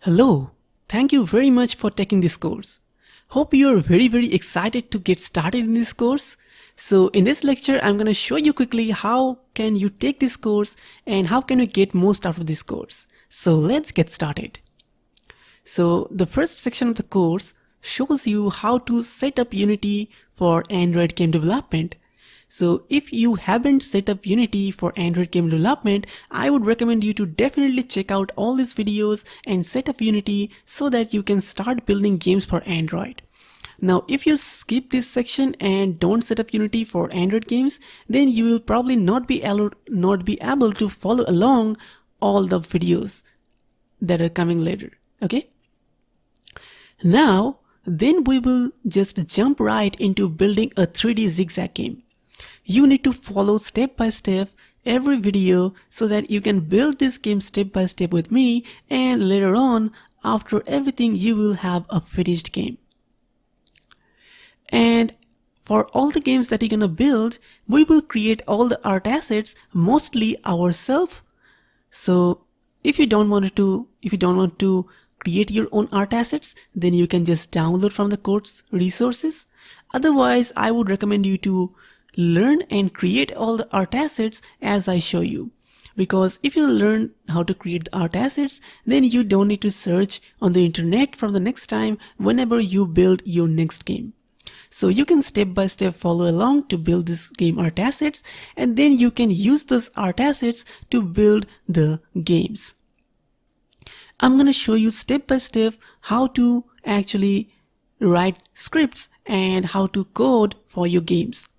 Hello, thank you very much for taking this course. Hope you are very excited to get started in this course. So in this lecture, I'm going to show you quickly how can you take this course and how can you get most out of this course. So let's get started. So the first section of the course shows you how to set up Unity for Android game development. So if you haven't set up Unity for Android game development, I would recommend you to definitely check out all these videos and set up Unity so that you can start building games for Android. Now, if you skip this section and don't set up Unity for Android games, then you will probably not be able to follow along all the videos that are coming later. Okay? Now, then we will just jump right into building a 3D zigzag game. You need to follow step by step every video so that you can build this game step by step with me, and later on, after everything, you will have a finished game. And for all the games that you're gonna build, we will create all the art assets mostly ourselves. So if you don't want to create your own art assets, then you can just download from the course resources. Otherwise, I would recommend you to learn and create all the art assets as I show you. Because if you learn how to create the art assets, then you don't need to search on the internet for the next time whenever you build your next game. So you can step by step follow along to build this game art assets, and then you can use those art assets to build the games. I'm going to show you step by step how to actually write scripts and how to code for your games.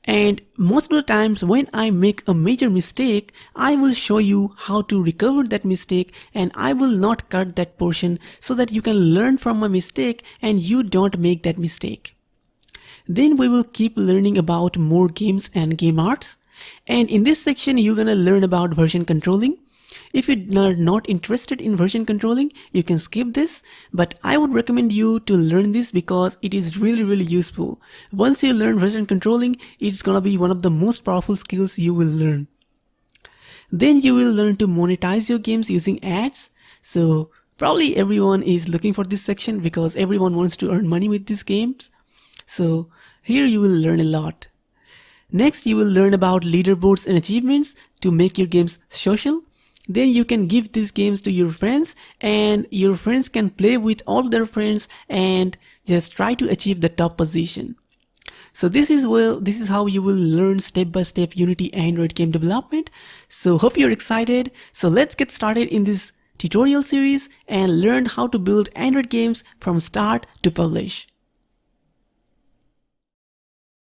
And most of the times when I make a major mistake, I will show you how to recover that mistake, and I will not cut that portion so that you can learn from my mistake and you don't make that mistake. Then we will keep learning about more games and game arts. And in this section, you're gonna learn about version controlling. If you are not interested in version controlling, you can skip this, but I would recommend you to learn this because it is really useful. Once you learn version controlling, it's gonna be one of the most powerful skills you will learn. Then you will learn to monetize your games using ads. So probably everyone is looking for this section because everyone wants to earn money with these games. So here you will learn a lot. Next, you will learn about leaderboards and achievements to make your games social. Then you can give these games to your friends, and your friends can play with all their friends and just try to achieve the top position. So this is how you will learn step by step Unity Android game development. So hope you're excited. So let's get started in this tutorial series and learn how to build Android games from start to publish.